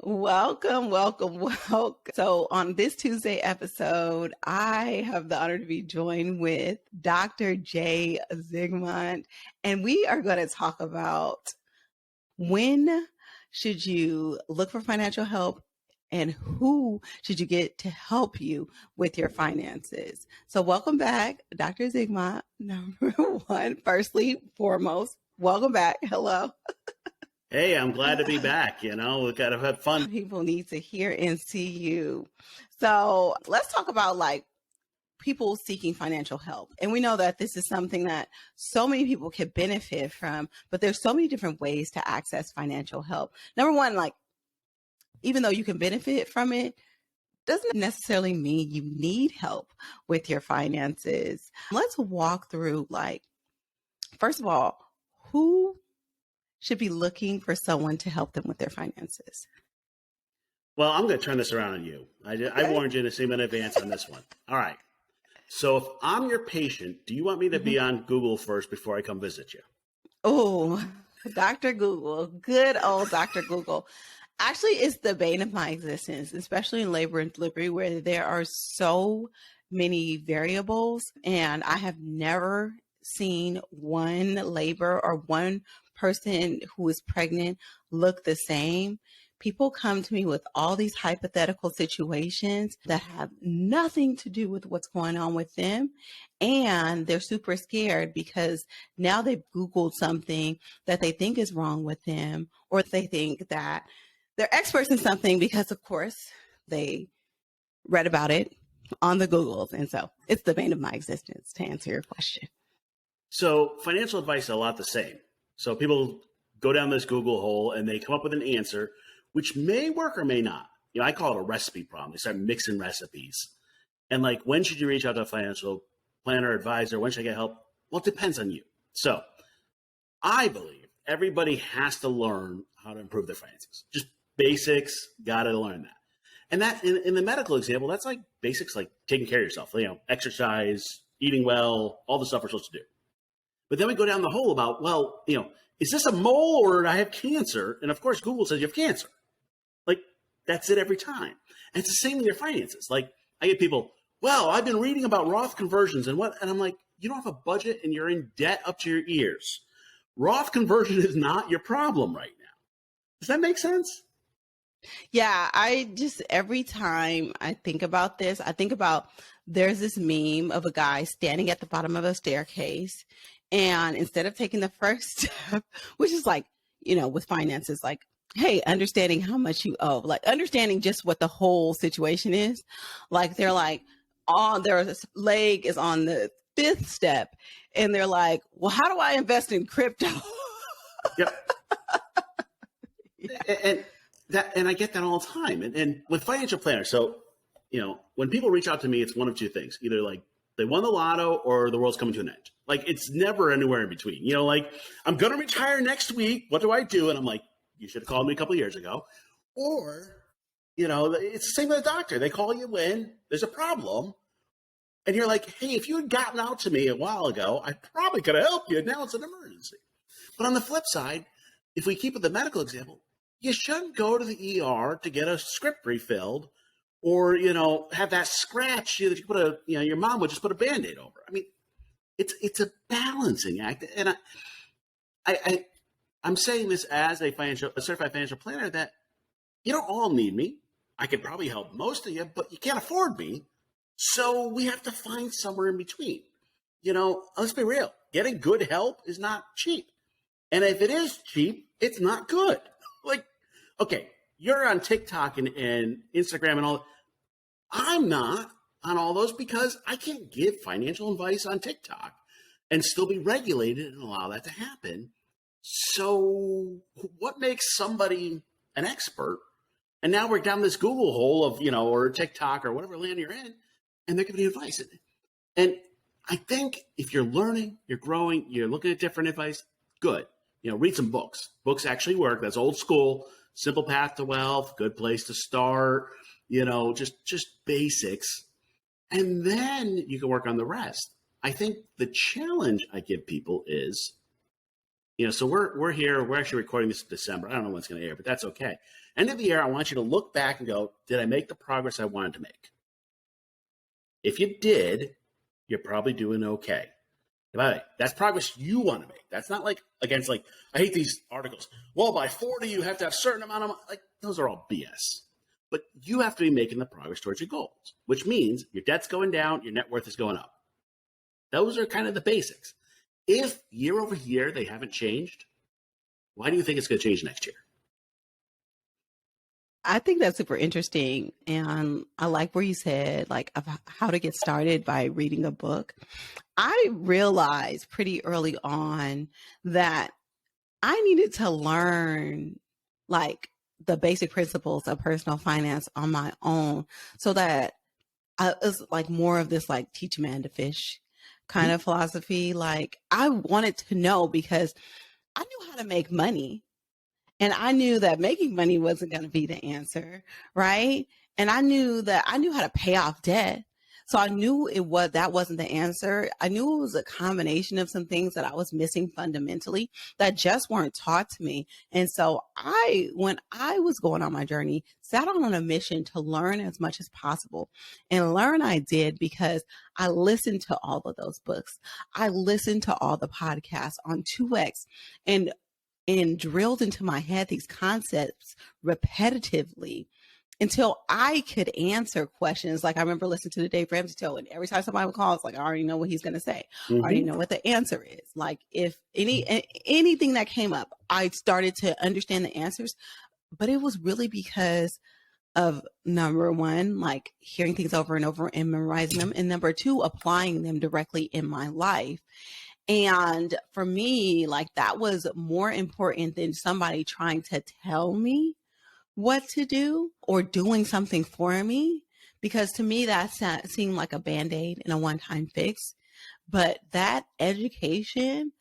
Welcome, welcome, welcome. So, on this Tuesday episode, I have the honor to be joined with Dr. J. Zigmont, and we are going to talk about when should you look for financial help and who should you get to help you with your finances. So, welcome back, Dr. Zigmont. Number one, firstly, foremost, welcome back. Hello. Hey, I'm glad to be back. We've got to have fun. People need to hear and see you. So let's talk about people seeking financial help. And we know that this is something that so many people can benefit from, but there's so many different ways to access financial help. Number one, even though you can benefit from it, doesn't necessarily mean you need help with your finances. Let's walk through first of all, who should be looking for someone to help them with their finances? Well, I'm going to turn this around on you. I warned you to see me in advance on this one. All right. So if I'm your patient, do you want me to be on Google first before I come visit you? Oh, Dr. Google, good old Dr. Google. Actually, it's the bane of my existence, especially in labor and delivery, where there are so many variables. And I have never seen one labor or one person who is pregnant look the same. People come to me with all these hypothetical situations that have nothing to do with what's going on with them. And they're super scared because now they've Googled something that they think is wrong with them, or they think that they're experts in something because, of course, they read about it on the Googles. And so it's the bane of my existence, to answer your question. So financial advice is a lot the same. So people go down this Google hole and they come up with an answer, which may work or may not. I call it a recipe problem. They start mixing recipes. And when should you reach out to a financial planner, advisor? When should I get help? Well, it depends on you. So I believe everybody has to learn how to improve their finances. Just basics, got to learn that. And that in the medical example, that's like basics, like taking care of yourself, exercise, eating well, all the stuff we're supposed to do. But then we go down the hole about, is this a mole or do I have cancer? And of course, Google says you have cancer. That's it every time. And it's the same with your finances. I get people, I've been reading about Roth conversions and I'm like, you don't have a budget and you're in debt up to your ears. Roth conversion is not your problem right now. Does that make sense? Yeah, every time I think about this, I think about there's this meme of a guy standing at the bottom of a staircase. And instead of taking the first step, which is with finances, hey, understanding how much you owe, understanding just what the whole situation is. They're their leg is on the fifth step. And they're like, well, how do I invest in crypto? Yep. Yeah. And I get that all the time. And with financial planners, so, when people reach out to me, it's one of two things. Either they won the lotto or the world's coming to an end. It's never anywhere in between. I'm going to retire next week. What do I do? And I'm like, you should have called me a couple of years ago. Or, it's the same with a doctor. They call you when there's a problem. And you're like, hey, if you had gotten out to me a while ago, I probably could have helped you. Now it's an emergency. But on the flip side, if we keep with the medical example, you shouldn't go to the ER to get a script refilled or, have that scratch that you put your mom would just put a Band-Aid over. I mean, it's a balancing act. And I'm saying this as a certified financial planner that you don't all need me. I could probably help most of you, but you can't afford me. So we have to find somewhere in between. Let's be real. Getting good help is not cheap. And if it is cheap, it's not good. Okay, you're on TikTok and Instagram and all. I'm not on all those because I can't give financial advice on TikTok and still be regulated and allow that to happen. So what makes somebody an expert? And now we're down this Google hole of, or TikTok or whatever land you're in, and they're giving you advice. And I think if you're learning, you're growing, you're looking at different advice, good. Read some books. Books actually work. That's old school. Simple Path to Wealth, good place to start, just basics. And then you can work on the rest. I think the challenge I give people is, so we're here, we're actually recording this in December. I don't know when it's going to air, but that's okay. End of the year, I want you to look back and go, did I make the progress I wanted to make? If you did, you're probably doing okay. By the way, that's progress you want to make. That's not like against like I hate these articles. Well, by 40, you have to have a certain amount of like those are all BS. But you have to be making the progress towards your goals, which means your debt's going down, your net worth is going up. Those are kind of the basics. If year over year they haven't changed, why do you think it's going to change next year? I think that's super interesting. And I like where you said, like, of how to get started by reading a book. I realized pretty early on that I needed to learn, like, the basic principles of personal finance on my own so that it was like more of this, like, teach a man to fish kind of philosophy. Like, I wanted to know because I knew how to make money. And I knew that making money wasn't going to be the answer, right? And I knew how to pay off debt. So I knew that wasn't the answer. I knew it was a combination of some things that I was missing fundamentally that just weren't taught to me. And so when I was going on my journey, sat on a mission to learn as much as possible. And learn I did because I listened to all of those books. I listened to all the podcasts on 2X and drilled into my head these concepts repetitively until I could answer questions. Like I remember listening to the Dave Ramsey show, and every time somebody would call, it's like, I already know what he's going to say. I already know what the answer is. Like if anything that came up, I started to understand the answers, but it was really because of number one, like hearing things over and over and memorizing them. And number two, applying them directly in my life. And for me, like that was more important than somebody trying to tell me what to do or doing something for me. Because to me, that seemed like a band-aid and a one-time fix. But that education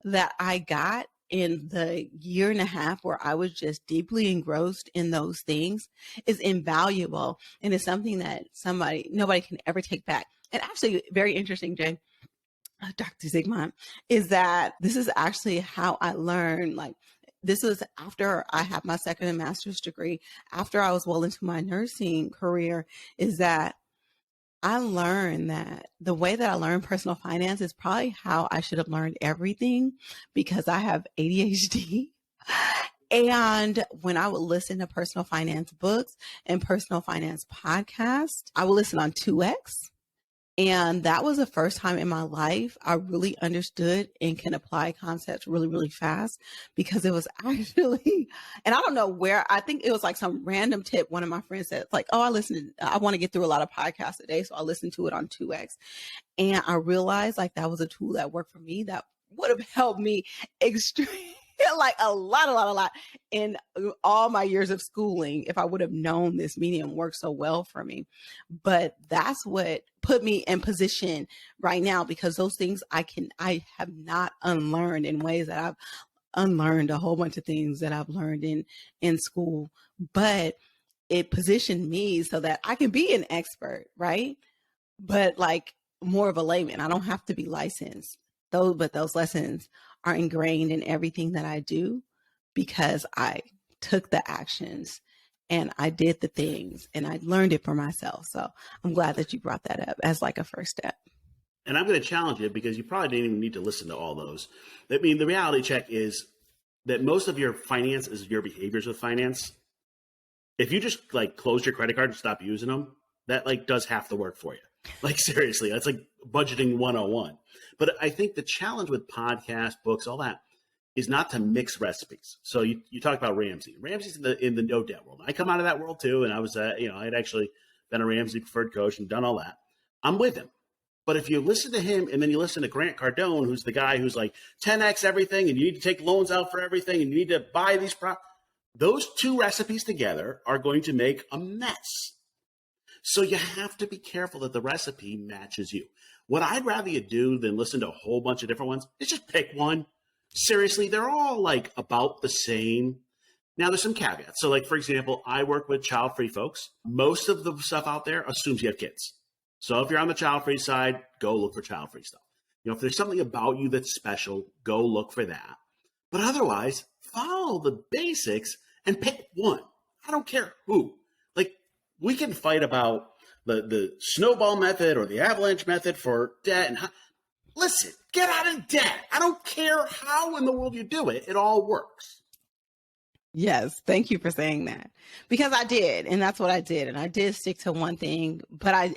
that I got in the year and a half where I was just deeply engrossed in those things is invaluable. And it's something that nobody can ever take back. And actually very interesting, Jay, Dr. Zigmont, is that this is actually how I learned. Like, this was after I had my second and master's degree, after I was well into my nursing career, is that I learned that the way that I learned personal finance is probably how I should have learned everything because I have ADHD. And when I would listen to personal finance books and personal finance podcasts, I would listen on 2X. And that was the first time in my life I really understood and can apply concepts really, really fast because it was actually, and I don't know where, I think it was like some random tip. One of my friends said, like, oh, I want to get through a lot of podcasts today. So I listened to it on 2X. And I realized like that was a tool that worked for me that would have helped me extremely. Like a lot in all my years of schooling if I would have known this medium worked so well for me. But that's what put me in position right now because those things I have not unlearned in ways that I've unlearned a whole bunch of things that I've learned in school. But it positioned me so that I can be an expert, right? But like more of a layman. I don't have to be licensed. But those lessons are ingrained in everything that I do because I took the actions and I did the things and I learned it for myself. So I'm glad that you brought that up as like a first step. And I'm going to challenge you because you probably didn't even need to listen to all those. I mean, the reality check is that most of your finance is your behaviors with finance. If you just like close your credit card and stop using them, that like does half the work for you. Like seriously, that's like budgeting 101. But I think the challenge with podcasts, books, all that is not to mix recipes. So you talk about Ramsey. Ramsey's in the no debt world. I come out of that world too, and I was I had actually been a Ramsey preferred coach and done all that. I'm with him. But if you listen to him and then you listen to Grant Cardone, who's the guy who's like 10x everything, and you need to take loans out for everything, and you need to buy these those two recipes together are going to make a mess. So you have to be careful that the recipe matches you. What I'd rather you do than listen to a whole bunch of different ones is just pick one. Seriously, they're all like about the same. Now there's some caveats. So like, for example, I work with child-free folks. Most of the stuff out there assumes you have kids. So if you're on the child-free side, go look for child-free stuff. If there's something about you that's special, go look for that. But otherwise, follow the basics and pick one. I don't care who. Like, we can fight about the snowball method or the avalanche method for debt. And listen, get out of debt. I don't care how in the world you do it. It all works. Yes, thank you for saying that. Because I did, and that's what I did. And I did stick to one thing, but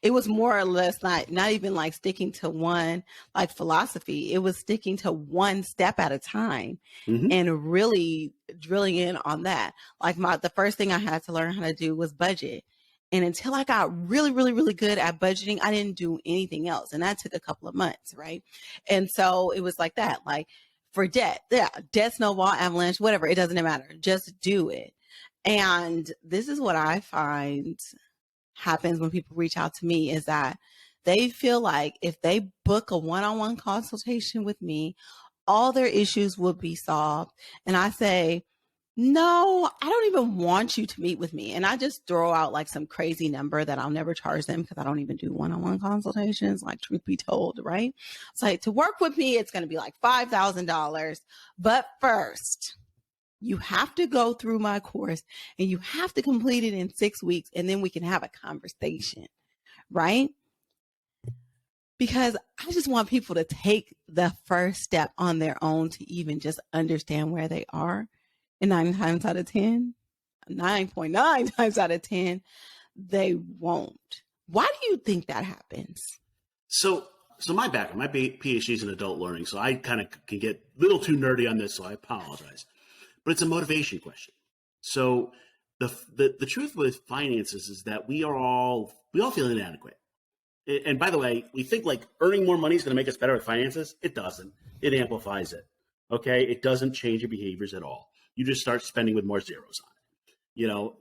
it was more or less not even like sticking to one like philosophy. It was sticking to one step at a time Mm-hmm. and really drilling in on that. Like the first thing I had to learn how to do was budget. And until I got really, really, really good at budgeting, I didn't do anything else. And that took a couple of months, right? And so it was like that, like for debt, yeah, debt snowball, avalanche, whatever, it doesn't matter. Just do it. And this is what I find happens when people reach out to me is that they feel like if they book a one-on-one consultation with me, all their issues will be solved. And I say, no, I don't even want you to meet with me. And I just throw out like some crazy number that I'll never charge them because I don't even do one-on-one consultations, like truth be told, right? It's like to work with me, it's going to be like $5,000. But first, you have to go through my course and you have to complete it in 6 weeks and then we can have a conversation, right? Because I just want people to take the first step on their own to even just understand where they are. And 9 times out of 10, 9.9 times out of 10, they won't. Why do you think that happens? So my background, my PhD is in adult learning, so I kind of can get a little too nerdy on this, so I apologize. But it's a motivation question. So the truth with finances is that we all feel inadequate. And by the way, we think like earning more money is going to make us better at finances. It doesn't. It amplifies it. Okay, it doesn't change your behaviors at all. You just start spending with more zeros on it. You know,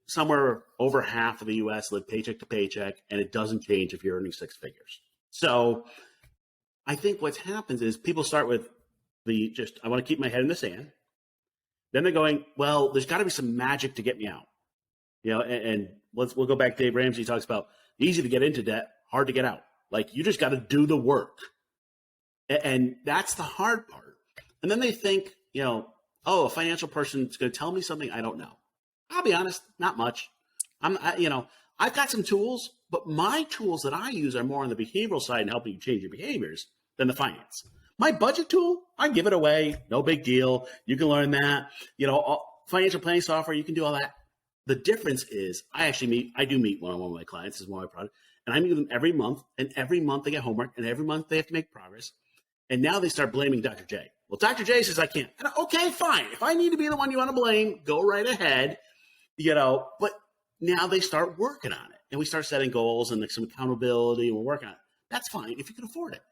somewhere over half of the U.S. live paycheck to paycheck, and it doesn't change if you're earning six figures. So I think what happens is people start with I want to keep my head in the sand. Then they're going, well, there's got to be some magic to get me out. You know, and we'll go back. Dave Ramsey talks about easy to get into debt, hard to get out. Like you just got to do the work. And that's the hard part. And then they think, you know, oh, a financial person is going to tell me something I don't know. I'll be honest, not much. I've got some tools, but my tools that I use are more on the behavioral side and helping you change your behaviors than the finance. My budget tool, I give it away. No big deal. You can learn that. You know, financial planning software, you can do all that. The difference is I do meet one-on-one with my clients. This is one of my products. And I meet with them every month. And every month they get homework. And every month they have to make progress. And now they start blaming Dr. J. Well, Dr. J says I can't. And okay, fine. If I need to be the one you want to blame, go right ahead. You know, but now they start working on it. And we start setting goals and like some accountability and we're working on it. That's fine if you can afford it.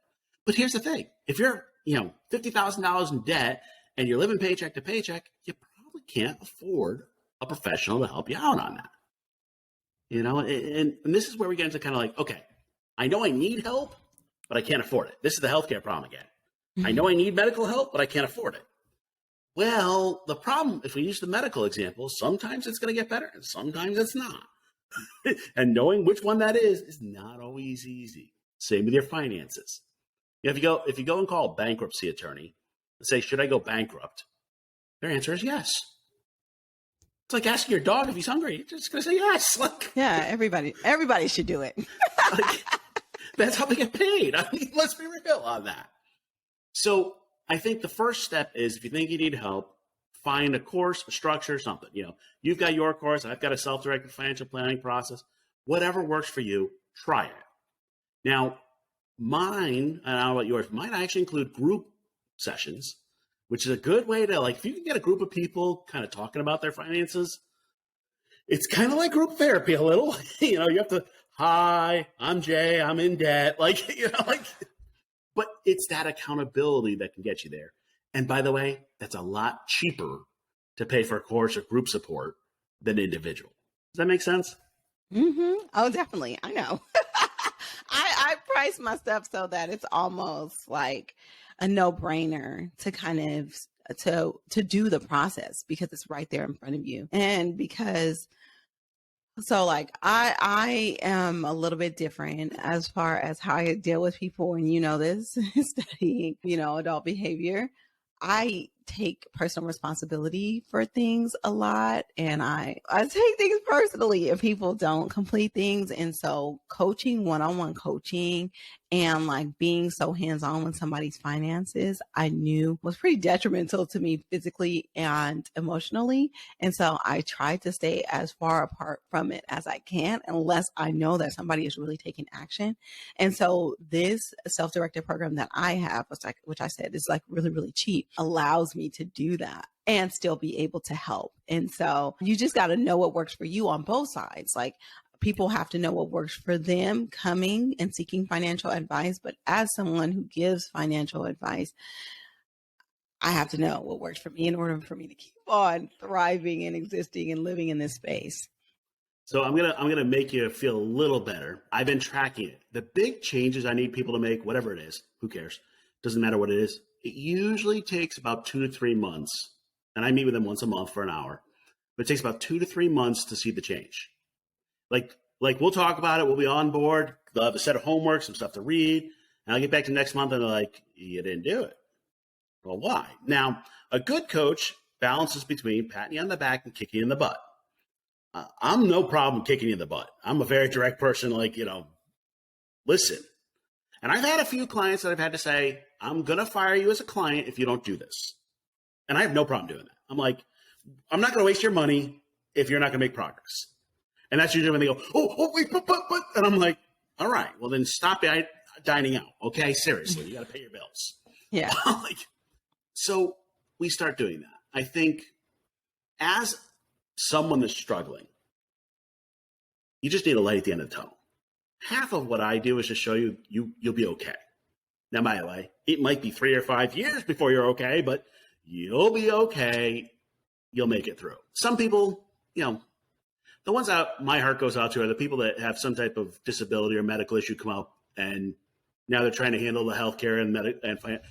But here's the thing. If you're, $50,000 in debt and you're living paycheck to paycheck, you probably can't afford a professional to help you out on that. You know, and this is where we get into kind of like, okay, I know I need help, but I can't afford it. This is the healthcare problem again. Mm-hmm. I know I need medical help, but I can't afford it. Well, the problem, if we use the medical example, sometimes it's going to get better and sometimes it's not. And knowing which one that is not always easy. Same with your finances. If you go and call a bankruptcy attorney and say, should I go bankrupt? Their answer is yes. It's like asking your dog if he's hungry. You're just going to say yes. Like, yeah, everybody should do it. Like, that's how they get paid. I mean, let's be real on that. So I think the first step is if you think you need help, find a course, a structure, something. You know, you've got your course. I've got a self-directed financial planning process. Whatever works for you, try it. Now, mine, I don't know about yours, mine actually include group sessions, which is a good way to, like, if you can get a group of people kind of talking about their finances, it's kind of like group therapy a little. You know, you have to, hi, I'm Jay, I'm in debt. Like, but it's that accountability that can get you there. And by the way, that's a lot cheaper to pay for a course or group support than individual. Does that make sense? Mm-hmm. Oh, definitely. I know. I price my stuff so that it's almost like a no-brainer to kind of to do the process because it's right there in front of you. And because so like I am a little bit different as far as how I deal with people, and this studying, adult behavior. I take personal responsibility for things a lot, and I take things personally if people don't complete things. And so coaching, one-on-one coaching, and like being so hands-on with somebody's finances, I knew was pretty detrimental to me physically and emotionally. And so I try to stay as far apart from it as I can unless I know that somebody is really taking action. And so this self-directed program that I have, which I said is like really, really cheap, allows me to do that and still be able to help. And so you just got to know what works for you on both sides. Like, people have to know what works for them coming and seeking financial advice. But as someone who gives financial advice, I have to know what works for me in order for me to keep on thriving and existing and living in this space. So I'm gonna make you feel a little better. I've been tracking it. The big changes I need people to make, whatever it is, who cares? Doesn't matter what it is. It usually takes about 2 to 3 months, and I meet with them once a month for an hour. But it takes about 2 to 3 months to see the change. Like we'll talk about it. We'll be on board. They'll have a set of homework, some stuff to read, and I'll get back to next month, and they're like, "You didn't do it." Well, why? Now, a good coach balances between patting you on the back and kicking you in the butt. I'm no problem kicking you in the butt. I'm a very direct person, like, listen. And I've had a few clients that I've had to say, I'm going to fire you as a client if you don't do this. And I have no problem doing that. I'm like, I'm not going to waste your money if you're not going to make progress. And that's usually when they go, wait, but. And I'm like, all right, well, then stop dining out. Okay, seriously, you got to pay your bills. Yeah. So we start doing that. I think as someone that's struggling, you just need a light at the end of the tunnel. Half of what I do is just show you you'll be okay. Now, by the way, it might be 3 or 5 years before you're okay, but you'll be okay. You'll make it through. Some people, the ones that my heart goes out to are the people that have some type of disability or medical issue come up, and now they're trying to handle the healthcare and finance.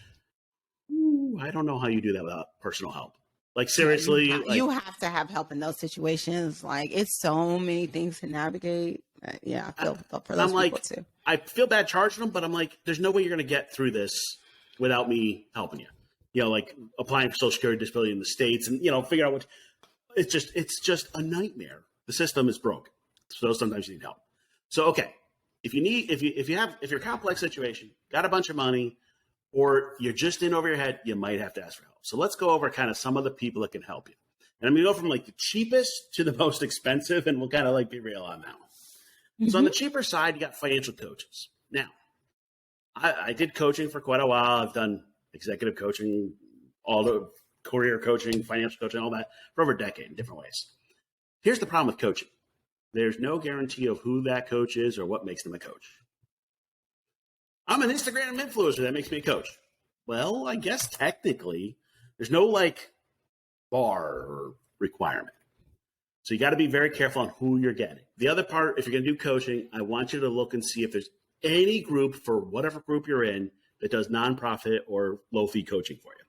I don't know how you do that without personal help. Like, seriously, you have to have help in those situations. Like, it's so many things to navigate. I feel for those people too. I feel bad charging them, but I'm like, there's no way you're going to get through this without me helping you. Like applying for Social Security disability in the States and, figure out what it's just a nightmare. The system is broken. So sometimes you need help. So, okay. If you're a complex situation, got a bunch of money, or you're just in over your head, you might have to ask for help. So let's go over kind of some of the people that can help you. And I'm going to go from like the cheapest to the most expensive, and we'll kind of like be real on that one. Mm-hmm. So on the cheaper side, you got financial coaches. Now, I did coaching for quite a while. I've done executive coaching, all the career coaching, financial coaching, all that for over a decade in different ways. Here's the problem with coaching. There's no guarantee of who that coach is or what makes them a coach. I'm an Instagram influencer. That makes me a coach. Well, I guess technically there's no like bar or requirement. So you got to be very careful on who you're getting. The other part, if you're going to do coaching, I want you to look and see if there's any group for whatever group you're in that does nonprofit or low fee coaching for you.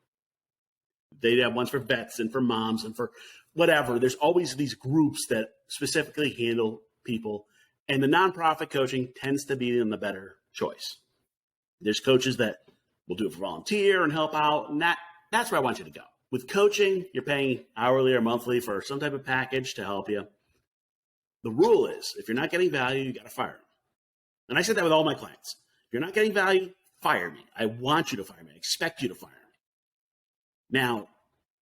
They have ones for vets and for moms and for whatever. There's always these groups that specifically handle people. And the nonprofit coaching tends to be the better choice. There's coaches that will do it for volunteer and help out. And that's where I want you to go. With coaching, you're paying hourly or monthly for some type of package to help you. The rule is, if you're not getting value, you got to fire them. And I said that with all my clients. If you're not getting value, fire me. I want you to fire me. I expect you to fire me. Now,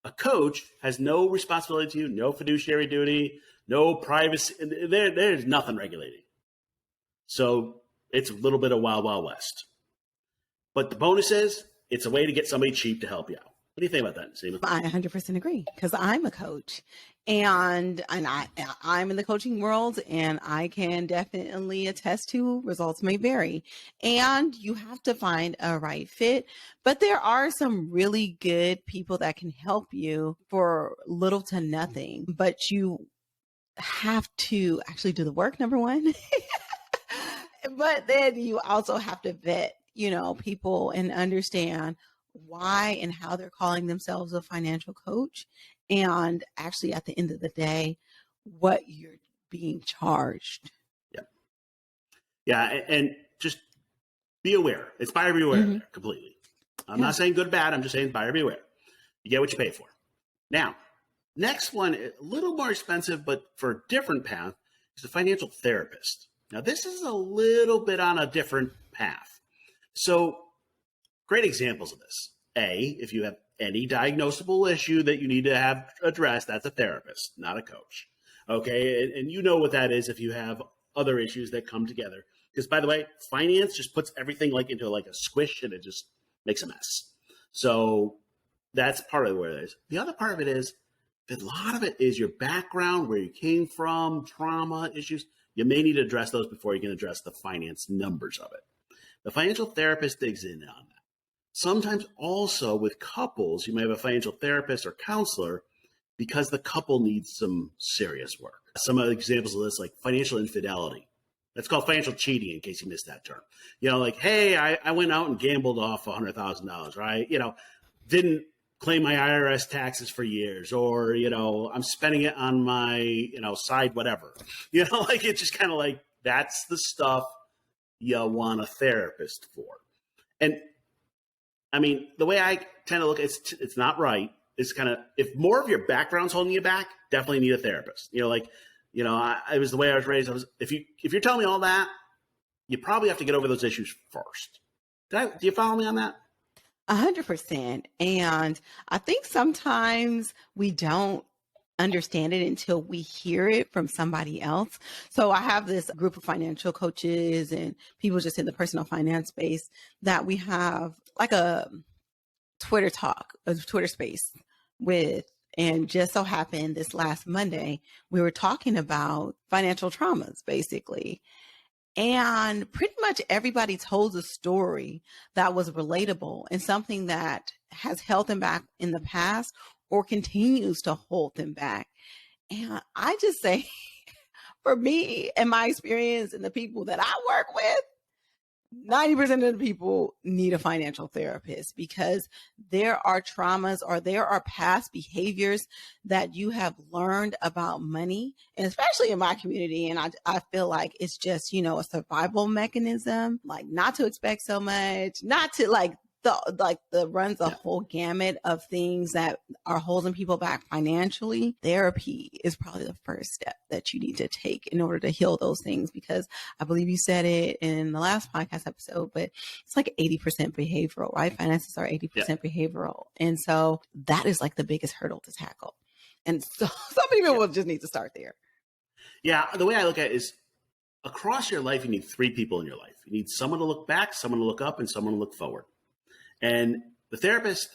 a coach has no responsibility to you, no fiduciary duty, no privacy. There's nothing regulating. So it's a little bit of wild, wild west. But the bonus is, it's a way to get somebody cheap to help you out. What do you think about that, Seema? I 100% agree, because I'm a coach and I'm in the coaching world, and I can definitely attest to results may vary, and you have to find a right fit. But there are some really good people that can help you for little to nothing, but you have to actually do the work, number one. But then you also have to vet, people and understand why and how they're calling themselves a financial coach. And actually, at the end of the day, what you're being charged. Yeah. Yeah. And just be aware. It's buyer beware there completely. I'm not saying good, bad. I'm just saying buyer beware. You get what you pay for. Now, next one, a little more expensive, but for a different path, is a financial therapist. Now, this is a little bit on a different path. So, great examples of this. A, if you have any diagnosable issue that you need to have addressed, that's a therapist, not a coach. Okay, and you know what that is if you have other issues that come together. Because by the way, finance just puts everything like into like a squish and it just makes a mess. So that's part of where it is. The other part of it is that a lot of it is your background, where you came from, trauma issues. You may need to address those before you can address the finance numbers of it. The financial therapist digs in on that. Sometimes also with couples, you may have a financial therapist or counselor because the couple needs some serious work. Some of the examples of this, like financial infidelity. That's called financial cheating, in case you missed that term. Like, hey, I went out and gambled off $100,000, right? Didn't claim my IRS taxes for years, or, I'm spending it on my, side whatever. Like it's just kind of like, that's the stuff you want a therapist for. And I mean, the way I tend to look at it's not right. It's kind of, if more of your background's holding you back, definitely need a therapist. I was the way I was raised. If you're telling me all that, you probably have to get over those issues first. Do you follow me on that? 100%. And I think sometimes we don't understand it until we hear it from somebody else. So I have this group of financial coaches and people just in the personal finance space that we have like a Twitter talk, a Twitter space with. And just so happened this last Monday, we were talking about financial traumas, basically. And pretty much everybody told a story that was relatable and something that has held them back in the past or continues to hold them back. And I just say, for me and my experience and the people that I work with, 90% of the people need a financial therapist because there are traumas or there are past behaviors that you have learned about money, and especially in my community. And I feel like it's just, a survival mechanism, like not to expect so much, not to runs a whole gamut of things that are holding people back financially. Therapy is probably the first step that you need to take in order to heal those things, because I believe you said it in the last podcast episode, but it's like 80% behavioral, right? Finances are 80% behavioral. And so that is like the biggest hurdle to tackle. And so some people will just need to start there. Yeah. The way I look at it is across your life, you need three people in your life. You need someone to look back, someone to look up, and someone to look forward. And the therapist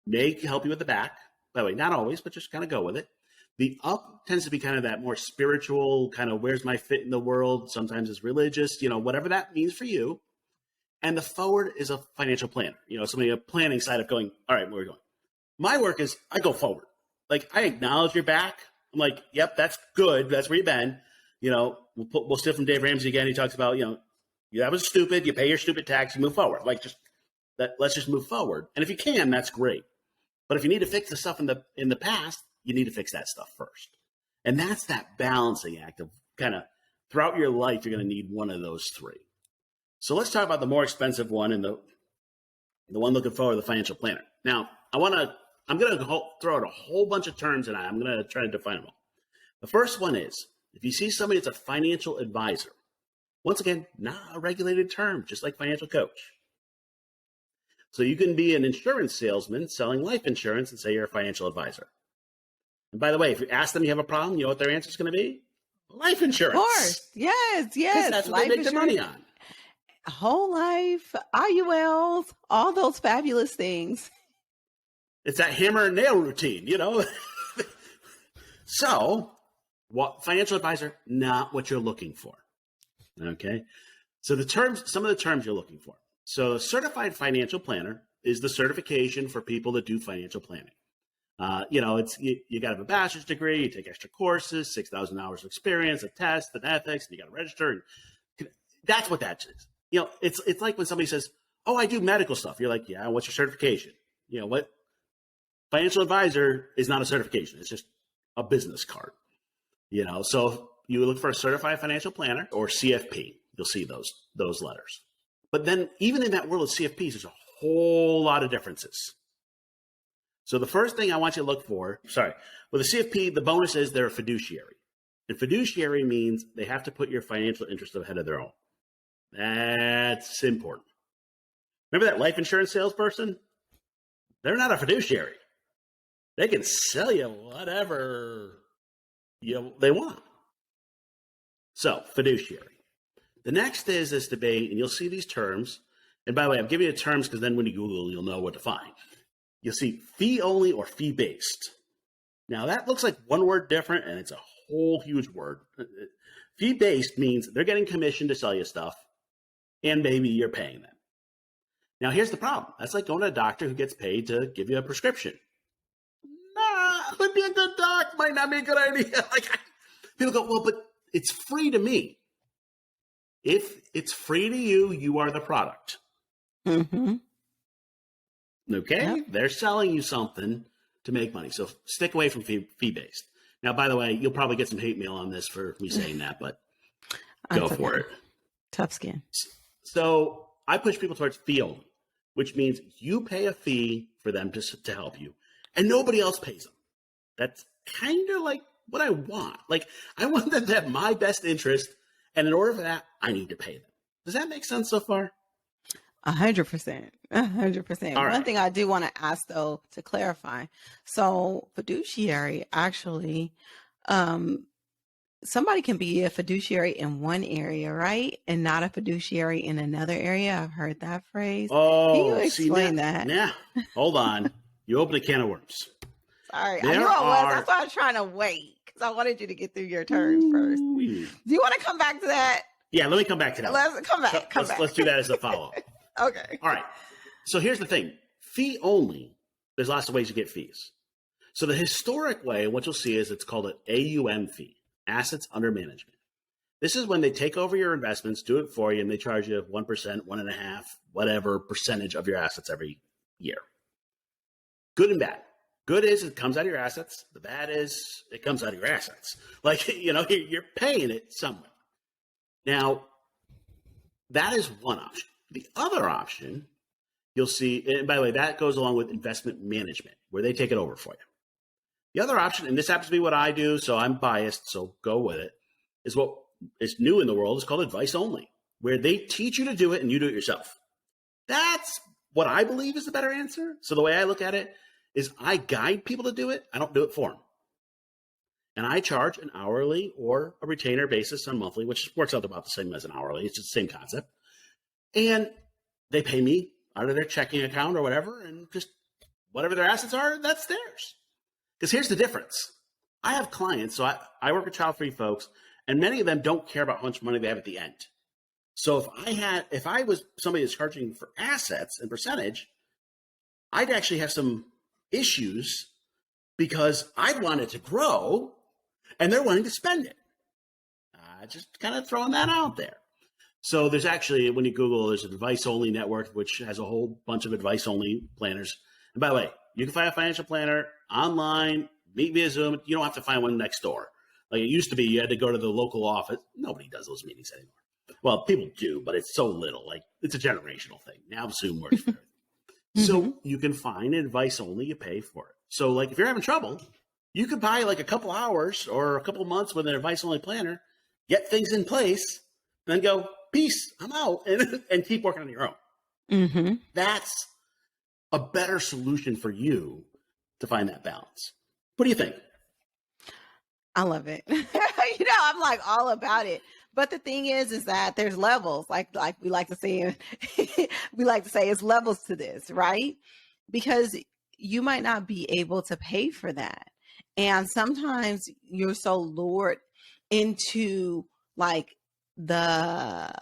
may help you with the back. By the way, not always, but just kind of go with it. The up tends to be kind of that more spiritual, kind of where's my fit in the world. Sometimes it's religious, whatever that means for you. And the forward is a financial planner, somebody a planning side of going, all right, where are we going? My work is I go forward. Like I acknowledge your back. I'm like, yep, that's good. That's where you've been. We'll steal from Dave Ramsey again. He talks about, that was stupid. You pay your stupid tax, you move forward. Like let's just move forward. And if you can, that's great. But if you need to fix the stuff in the past, you need to fix that stuff first. And that's that balancing act of kind of throughout your life, you're going to need one of those three. So let's talk about the more expensive one and the one looking forward, the financial planner. Now, I'm going to throw out a whole bunch of terms and I'm going to try to define them all. The first one is, if you see somebody that's a financial advisor, once again, not a regulated term, just like financial coach. So you can be an insurance salesman selling life insurance and say you're a financial advisor. And by the way, if you ask them you have a problem, you know what their answer is going to be? Life insurance. Of course. Yes. That's what they make their money on. Whole life, IULs, all those fabulous things. It's that hammer and nail routine, So, financial advisor, not what you're looking for. Okay. So some of the terms you're looking for. So a certified financial planner is the certification for people that do financial planning. You got to have a bachelor's degree, you take extra courses, 6,000 hours of experience, a test, an ethics, and you got to register. That's what that is. It's like when somebody says, "Oh, I do medical stuff." You're like, "Yeah, what's your certification?" What? Financial advisor is not a certification; it's just a business card. So you look for a certified financial planner or CFP. You'll see those letters. But then even in that world of CFPs, there's a whole lot of differences. So the first thing I want you to look for, with a CFP, the bonus is they're a fiduciary. And fiduciary means they have to put your financial interest ahead of their own. That's important. Remember that life insurance salesperson? They're not a fiduciary. They can sell you whatever they want. So, fiduciary. The next is this debate, and you'll see these terms. And by the way, I'm giving you the terms because then when you Google, you'll know what to find. You'll see fee only or fee based. Now, that looks like one word different, and it's a whole huge word. Fee based means they're getting commission to sell you stuff, and maybe you're paying them. Now, here's the problem. That's like going to a doctor who gets paid to give you a prescription. Nah, would be a good doc, might not be a good idea. People go, well, but it's free to me. If it's free to you, you are the product. Mm-hmm. Okay? Yep. They're selling you something to make money. So stick away from fee-based. Now, by the way, you'll probably get some hate mail on this for me saying that, but go for it. Tough skin. So I push people towards fee only, which means you pay a fee for them to help you, and nobody else pays them. That's kind of like what I want. Like, I want them to have my best interest, and in order for that, I need to pay them. Does that make sense so far? 100%. 100%. One thing I do want to ask, though, to clarify. So fiduciary, actually, somebody can be a fiduciary in one area, right? And not a fiduciary in another area. I've heard that phrase. Oh, can you explain that? Yeah. Hold on. You opened a can of worms. Sorry. I knew I was. That's why I was trying to wait, because I wanted you to get through your terms first. Do you want to come back to that? Yeah, let me come back to that. Let's come back. Let's do that as a follow-up. Okay. All right. So here's the thing. Fee only, there's lots of ways to get fees. So the historic way, what you'll see is it's called an AUM fee, assets under management. This is when they take over your investments, do it for you, and they charge you 1%, 1.5%, whatever percentage of your assets every year. Good and bad. Good is it comes out of your assets. The bad is it comes out of your assets. Like, you're paying it somewhere. Now, that is one option. The other option, you'll see, and by the way, that goes along with investment management, where they take it over for you. The other option, and this happens to be what I do, so I'm biased, so go with it, is what is new in the world. It's called advice only, where they teach you to do it and you do it yourself. That's what I believe is the better answer. So the way I look at it is I guide people to do it. I don't do it for them. And I charge an hourly or a retainer basis on monthly, which works out about the same as an hourly. It's just the same concept. And they pay me out of their checking account or whatever, and just whatever their assets are, that's theirs. Because here's the difference. I have clients, so I work with child-free folks, and many of them don't care about how much money they have at the end. So if I was somebody that's charging for assets and percentage, I'd actually have some issues because I'd want it to grow, and they're wanting to spend it. Just kind of throwing that out there. So there's actually, when you Google, there's an advice-only network, which has a whole bunch of advice-only planners. And by the way, you can find a financial planner online, meet via Zoom. You don't have to find one next door. Like it used to be, you had to go to the local office. Nobody does those meetings anymore. Well, people do, but it's so little. Like it's a generational thing. Now Zoom works for everything. So you can find advice-only, you pay for it. So like if you're having trouble, you could buy like a couple hours or a couple months with an advice-only planner, get things in place, then go, peace, I'm out, and keep working on your own. Mm-hmm. That's a better solution for you to find that balance. What do you think? I love it. I'm like all about it. But the thing is that there's levels. Like we like to say, it's levels to this, right? Because you might not be able to pay for that. And sometimes you're so lured into the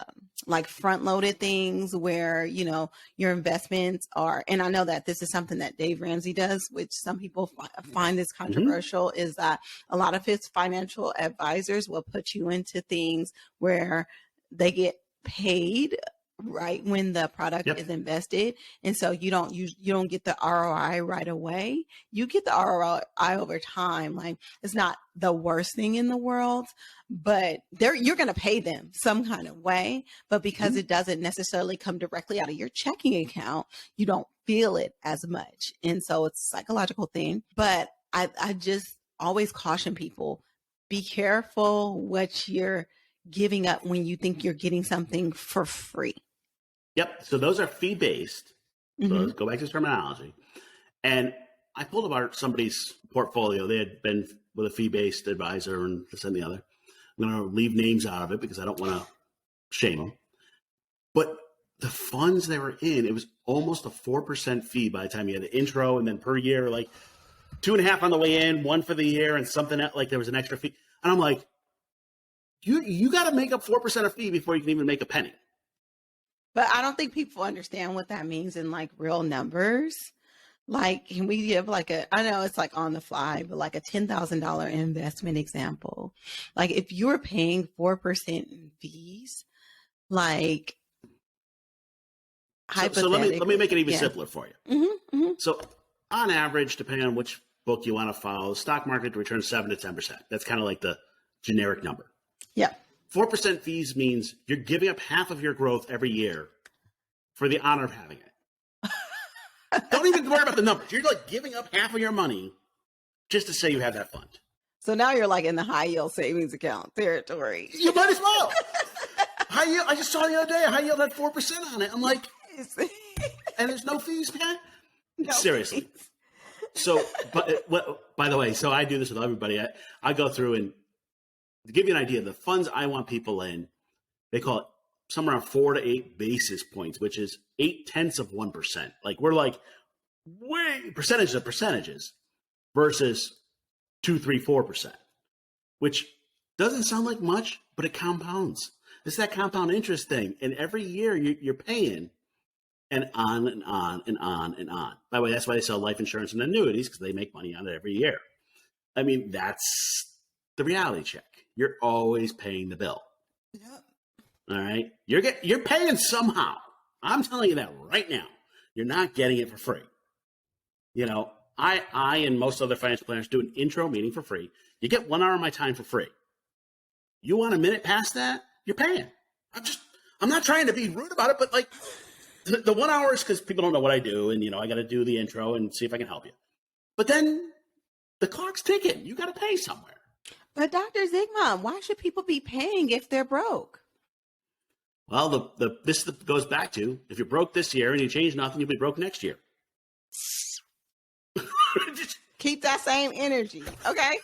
front loaded things where, your investments are, and I know that this is something that Dave Ramsey does, which some people find is controversial, is that a lot of his financial advisors will put you into things where they get paid right when the product is invested. And so you don't get the ROI right away. You get the ROI over time. Like it's not the worst thing in the world, but you're going to pay them some kind of way. But because it doesn't necessarily come directly out of your checking account, you don't feel it as much. And so it's a psychological thing. But I just always caution people, be careful what you're giving up when you think you're getting something for free. Yep. So those are fee based. So Mm-hmm. let's go back to terminology. And I pulled apart somebody's portfolio. They had been with a fee based advisor and this and the other. I'm going to leave names out of it because I don't want to shame them. But the funds they were in, it was almost a 4% fee by the time you had the intro, and then per year, like 2.5 on the way in, 1 for the year, and something else, like there was an extra fee. And I'm like, you got to make up 4% of fee before you can even make a penny. But I don't think people understand what that means in like real numbers. Like, can we give like I know it's like on the fly, but like a $10,000 investment example. Like if you're paying 4% in fees, like So let me make it even simpler for you. Mm-hmm, mm-hmm. So on average, depending on which book you want to follow, the stock market returns 7 to 10%. That's kind of like the generic number. Yeah. 4% fees means you're giving up half of your growth every year for the honor of having it. Don't even worry about the numbers. You're like giving up half of your money just to say you have that fund. So now you're like in the high yield savings account territory. You might as well. High yield. I just saw the other day high yield had 4% on it. I'm like, and there's no fees, man. No seriously. Fees. So, by the way, so I do this with everybody. I go through and to give you an idea, the funds I want people in, they call it somewhere around 4 to 8 basis points, which is 0.8%. Like we're like way percentages of percentages versus 2, 3, 4%, which doesn't sound like much, but it compounds. It's that compound interest thing. And every year you're paying and on and on and on and on. By the way, that's why they sell life insurance and annuities, because they make money on it every year. I mean, that's the reality check. You're always paying the bill. Yep. All right. You're paying somehow. I'm telling you that right now. You're not getting it for free. You know, I and most other financial planners do an intro meeting for free. You get 1 hour of my time for free. You want a minute past that? You're paying. I'm not trying to be rude about it, but like the 1 hour is because people don't know what I do, and I got to do the intro and see if I can help you. But then the clock's ticking. You got to pay somewhere. But Dr. Zigmont, why should people be paying if they're broke? Well, this goes back to, if you're broke this year and you change nothing, you'll be broke next year. Keep that same energy, okay?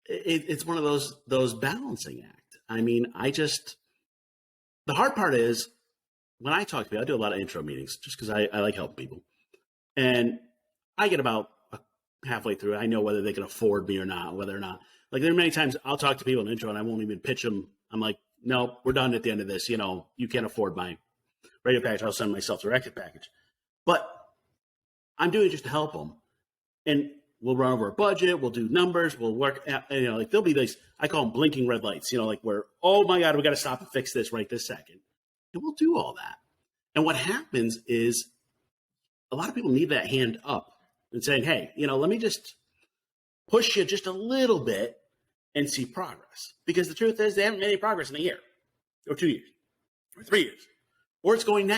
It's one of those balancing act. I mean, the hard part is when I talk to people, I do a lot of intro meetings just because I like helping people. And I get about halfway through, I know whether they can afford me or not, whether or not. Like there are many times I'll talk to people in intro and I won't even pitch them. I'm like, no, we're done at the end of this. You can't afford my radio package. I'll send my self-directed package. But I'm doing it just to help them. And we'll run over a budget. We'll do numbers. We'll work. Like there'll be these, I call them blinking red lights, like where, oh my God, we got to stop and fix this right this second. And we'll do all that. And what happens is a lot of people need that hand up and saying, hey, let me just push you just a little bit and see progress. Because the truth is they haven't made any progress in a year or 2 years or 3 years. Or it's going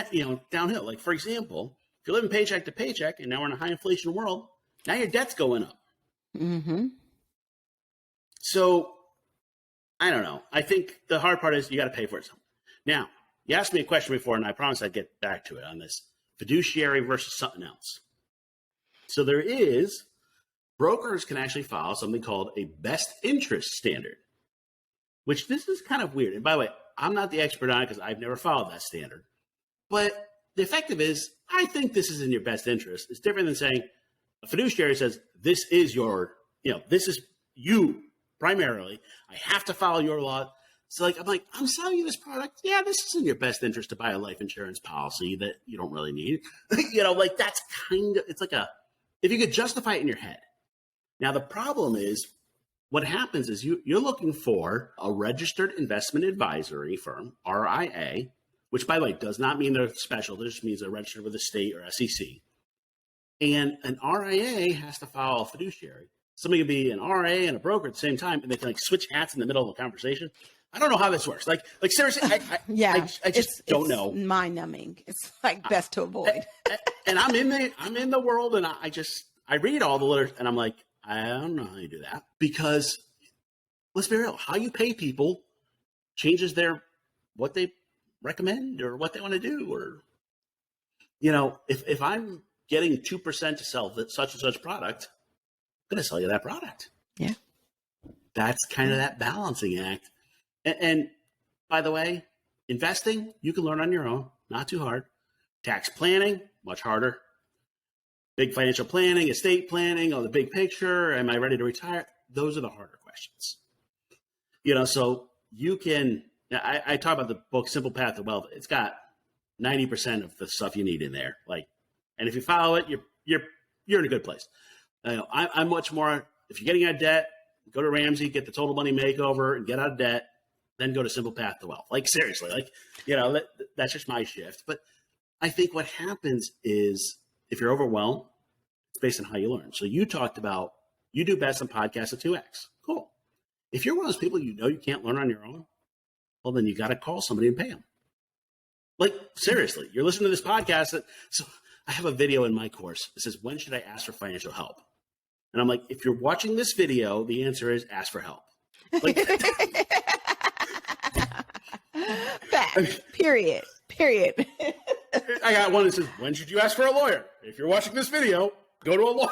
downhill. Like, for example, if you're living paycheck to paycheck and now we're in a high inflation world, now your debt's going up. Mm-hmm. So, I don't know. I think the hard part is you got to pay for it. Now, you asked me a question before, and I promised I'd get back to it on this. Fiduciary versus something else. So brokers can actually follow something called a best interest standard, which this is kind of weird. And by the way, I'm not the expert on it because I've never followed that standard. But the effective is, I think this is in your best interest. It's different than saying a fiduciary says, this is this is you primarily. I have to follow your law. So I'm selling you this product. Yeah, this is in your best interest to buy a life insurance policy that you don't really need. That's it's like if you could justify it in your head. Now, the problem is what happens is you're looking for a registered investment advisory firm, RIA, which, by the way, does not mean they're special. It just means they're registered with the state or SEC. And an RIA has to follow a fiduciary. Somebody can be an RIA and a broker at the same time, and they can switch hats in the middle of a conversation. I don't know how this works. Like seriously, Yeah, I just don't it's know. mind numbing. It's like best to avoid. And I'm in the world, and I read all the literature, and I'm like, I don't know how you do that, because let's be real, how you pay people changes what they recommend or what they want to do, or if I'm getting 2% to sell such and such product, I'm going to sell you that product. Yeah, that's kind of that balancing act. And by the way, investing you can learn on your own, not too hard. Tax planning, much harder. Big financial planning, estate planning, the big picture. Am I ready to retire? Those are the harder questions. So you can. I talk about the book Simple Path to Wealth. It's got 90% of the stuff you need in there. And if you follow it, you're in a good place. I'm much more. If you're getting out of debt, go to Ramsey, get the total money makeover, and get out of debt. Then go to Simple Path to Wealth. Seriously, that's just my shift. But I think what happens is if you're overwhelmed, it's based on how you learn. So you talked about you do best on podcasts at 2x. Cool. If you're one of those people you can't learn on your own, well, then you got to call somebody and pay them. Seriously, you're listening to this podcast. So I have a video in my course that says, when should I ask for financial help? And I'm like, if you're watching this video, the answer is ask for help. Fact. Period. I got one that says, when should you ask for a lawyer? If you're watching this video, go to a lawyer.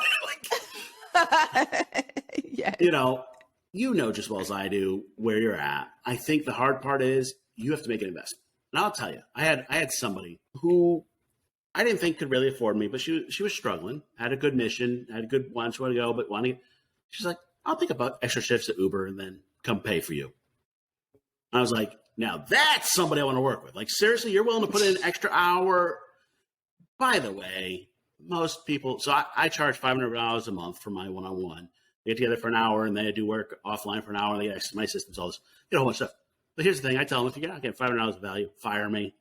Yes. You know just as well as I do where you're at. I think the hard part is you have to make an investment. And I'll tell you, I had somebody who I didn't think could really afford me, but she was struggling, had a good mission, had a good want to go, but she's like, I'll think about extra shifts at Uber and then come pay for you. I was like, now that's somebody I want to work with. Seriously, you're willing to put in an extra hour? By the way, most people, so I charge $500 a month for my one-on-one. They get together for an hour, and then I do work offline for an hour, and they get access to my systems, all this, a whole bunch of stuff. But here's the thing. I tell them, if you're not getting $500 of value, fire me.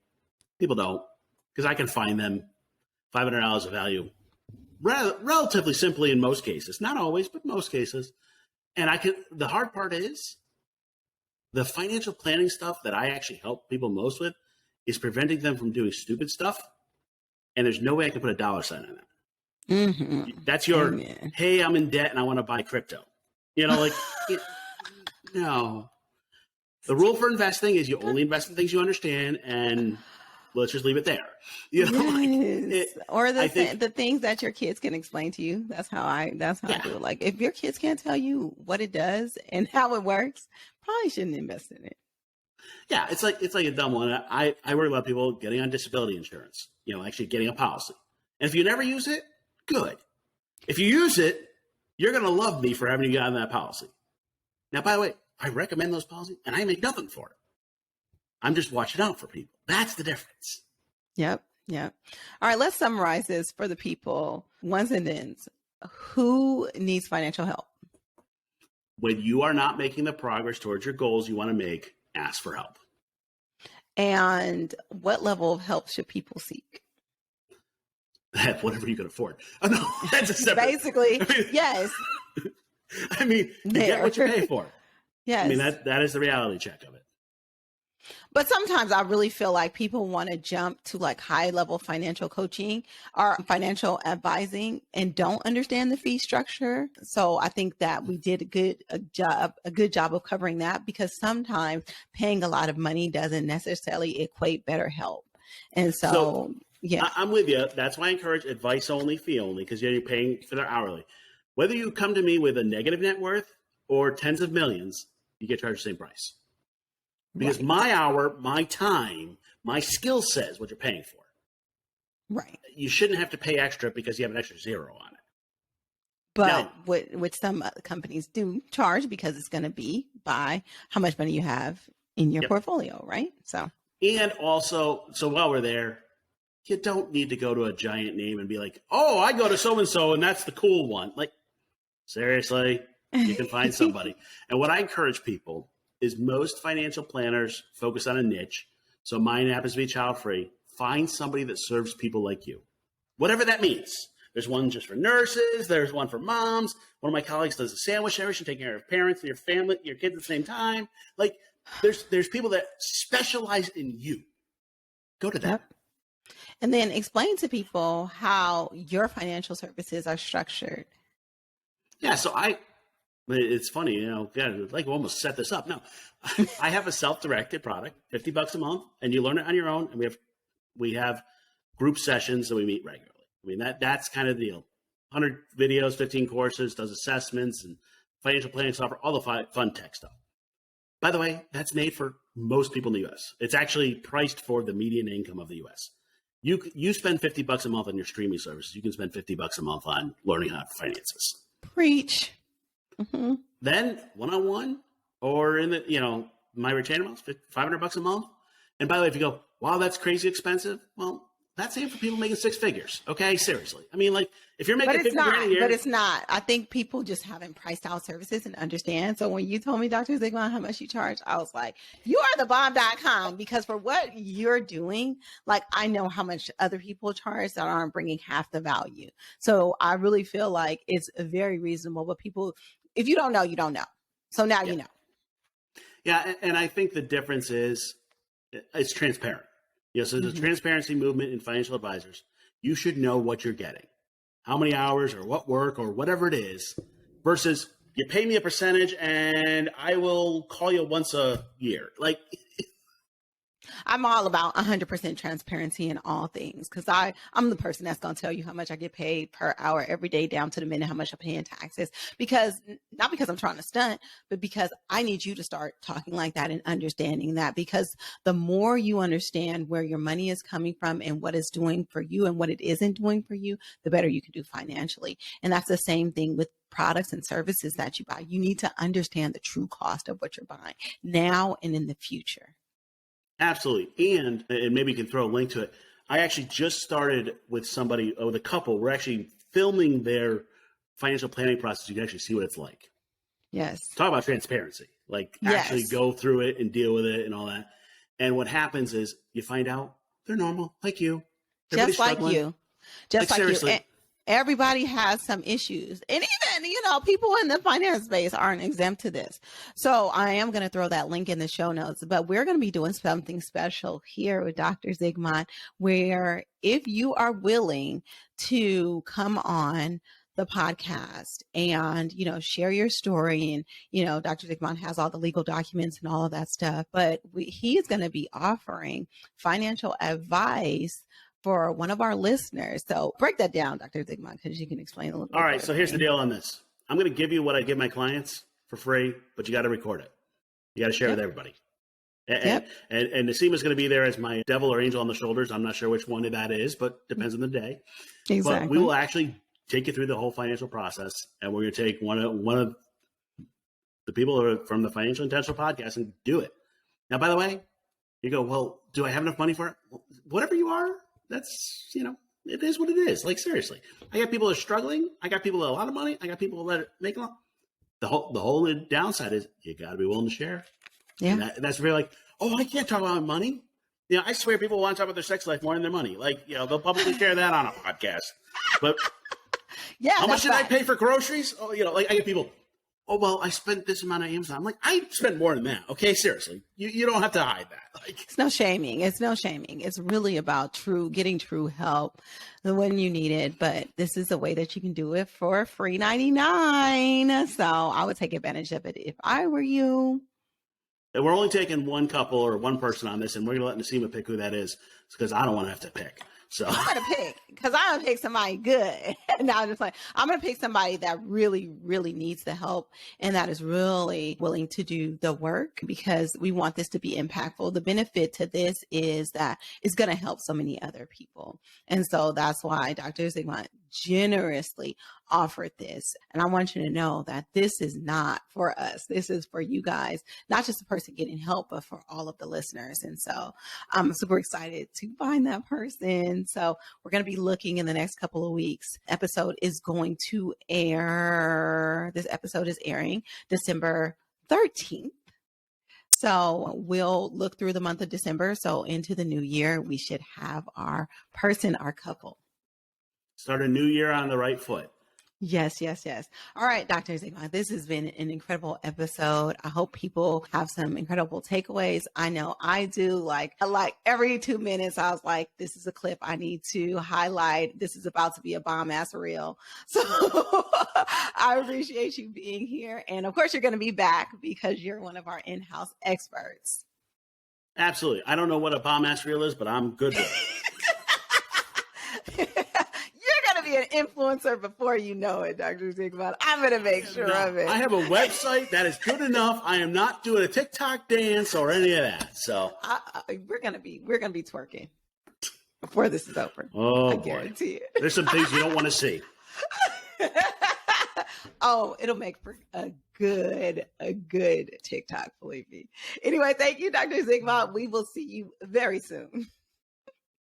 People don't, because I can find them $500 of value relatively simply in most cases. Not always, but most cases. And the hard part is the financial planning stuff that I actually help people most with is preventing them from doing stupid stuff. And there's no way I can put a dollar sign on that. Mm-hmm. That's your, hey, I'm in debt and I want to buy crypto. No. The rule for investing is you only invest in things you understand, and let's just leave it there. Or the things that your kids can explain to you. That's how I do it. If your kids can't tell you what it does and how it works, probably shouldn't invest in it. Yeah, it's like a dumb one. I worry about people getting on disability insurance, actually getting a policy. And if you never use it, good. If you use it, you're going to love me for having you got on that policy. Now, by the way, I recommend those policies, and I make nothing for it. I'm just watching out for people. That's the difference. Yep. All right, let's summarize this for the people. Ones and ends. Who needs financial help? When you are not making the progress towards your goals you want to make, ask for help. And what level of help should people seek? Whatever you can afford. Oh, no, that's a separate. Basically, yes. You get what you pay for. Yes. That is the reality check of it. But sometimes I really feel like people want to jump to high level financial coaching or financial advising and don't understand the fee structure. So I think that we did a good job of covering that, because sometimes paying a lot of money doesn't necessarily equate better help. And so yeah, I'm with you. That's why I encourage advice only, fee only, because you're paying for their hourly. Whether you come to me with a negative net worth or tens of millions, you get charged the same price. Because my hour, my time, my skill set is what you're paying for. Right. You shouldn't have to pay extra because you have an extra zero on it. But what some companies do charge, because it's going to be by how much money you have in your portfolio, right? And also, while we're there, you don't need to go to a giant name and be like, oh, I go to so-and-so and that's the cool one. Seriously, you can find somebody. And what I encourage people is most financial planners focus on a niche. So mine happens to be child-free. Find somebody that serves people like you, whatever that means. There's one just for nurses. There's one for moms. One of my colleagues does a sandwich generation, taking care of parents and your family, your kids at the same time. There's people that specialize in you. Go to them. Yep. And then explain to people how your financial services are structured. Yeah, so it's funny, like we almost set this up. No, I have a self-directed product, $50 a month, and you learn it on your own. And we have group sessions that we meet regularly. I mean, that's kind of the deal. 100 videos, 15 courses, does assessments and financial planning software, all the fun tech stuff. By the way, that's made for most people in the U.S. It's actually priced for the median income of the U.S. You spend $50 a month on your streaming services. You can spend $50 a month on learning how to finances. Preach. Mm-hmm. Then one-on-one or in the, my retainer amounts, $500 a month. And by the way, if you go, wow, that's crazy expensive. Well, that's aimed for people making six figures. Okay. Seriously. I mean, like if you're making $50,000 a year. But it's not. I think people just haven't priced out services and understand. So when you told me, Dr. Zigmont, how much you charge, I was like, you are the bomb.com, because for what you're doing, like I know how much other people charge that aren't bringing half the value. So I really feel like it's very reasonable. But people, if you don't know, you don't know. So now you know. Yeah. And I think the difference is it's transparent. So there's a transparency movement in financial advisors. You should know what you're getting, how many hours or what work or whatever it is, versus you pay me a percentage and I will call you once a year. Like, I'm all about 100% transparency in all things, because I'm the person that's going to tell you how much I get paid per hour every day down to the minute how much I pay in taxes, not because I'm trying to stunt, but because I need you to start talking like that and understanding that, because the more you understand where your money is coming from and what it's doing for you and what it isn't doing for you, the better you can do financially. And that's the same thing with products and services that you buy. You need to understand the true cost of what you're buying now and in the future. Absolutely. And maybe you can throw a link to it. I actually just started with with a couple. We're actually filming their financial planning process. You can actually see what it's like. Yes. Talk about transparency, actually go through it and deal with it and all that. And what happens is you find out they're normal, like you. Just like you. Just like seriously. you. Everybody has some issues. And even, people in the finance space aren't exempt to this. So I am going to throw that link in the show notes, but we're going to be doing something special here with Dr. Zigmont, where if you are willing to come on the podcast and, share your story, and, Dr. Zigmont has all the legal documents and all of that stuff, but he is going to be offering financial advice for one of our listeners. So break that down, Dr. Zigmont, because you can explain a little bit. All right. So here's the deal on this. I'm going to give you what I give my clients for free, but you got to record it. You got to share with everybody. And Nassim is going to be there as my devil or angel on the shoulders. I'm not sure which one that is, but depends on the day. Exactly. But we will actually take you through the whole financial process, and we're going to take one of the people who are from the Financial Intentional podcast and do it. Now, by the way, you go, well, do I have enough money for it? Well, whatever you are, that's, it is what it is. Like, seriously, I got people that are struggling. I got people that have a lot of money. I got people that are making a lot. The whole downside is you got to be willing to share. Yeah. And that's really like, oh, I can't talk about money. I swear people want to talk about their sex life more than their money. Like, they'll publicly share that on a podcast. But how much did I pay for groceries? Oh, I get people, oh, well, I spent this amount on Amazon. I'm like, I spent more than that. Okay, seriously. You don't have to hide that. It's no shaming. It's really about getting true help when you need it. But this is a way that you can do it for free 99. So I would take advantage of it if I were you. And we're only taking one couple or one person on this, and we're going to let Nassima pick who that is, because I don't want to have to pick. So I'm going to pick, because I'm going to pick somebody good. Now I'm going to pick somebody that really, really needs the help and that is really willing to do the work, because we want this to be impactful. The benefit to this is that it's going to help so many other people. And so that's why Dr. Zigmont generously offered this. And I want you to know that this is not for us. This is for you guys, not just the person getting help, but for all of the listeners. And so I'm super excited to find that person. So we're going to be looking in the next couple of weeks. This episode is airing December 13th. So we'll look through the month of December. So into the new year, we should have our couple. Start a new year on the right foot. Yes, yes, yes. All right, Dr. Zigmont, this has been an incredible episode. I hope people have some incredible takeaways. I know I do. Like every 2 minutes, I was like, this is a clip I need to highlight. This is about to be a bomb ass reel. So I appreciate you being here. And of course, you're going to be back because you're one of our in-house experts. Absolutely. I don't know what a bomb ass reel is, but I'm good with it. You're going to be an influencer before you know it, Dr. Zigmont. I'm going to make sure of it. I have a website that is good enough. I am not doing a TikTok dance or any of that. So we're going to be twerking before this is over. Oh, I boy. guarantee it. There's some things you don't want to see. Oh, it'll make for a good TikTok, believe me. Anyway, thank you, Dr. Zigmont. We will see you very soon.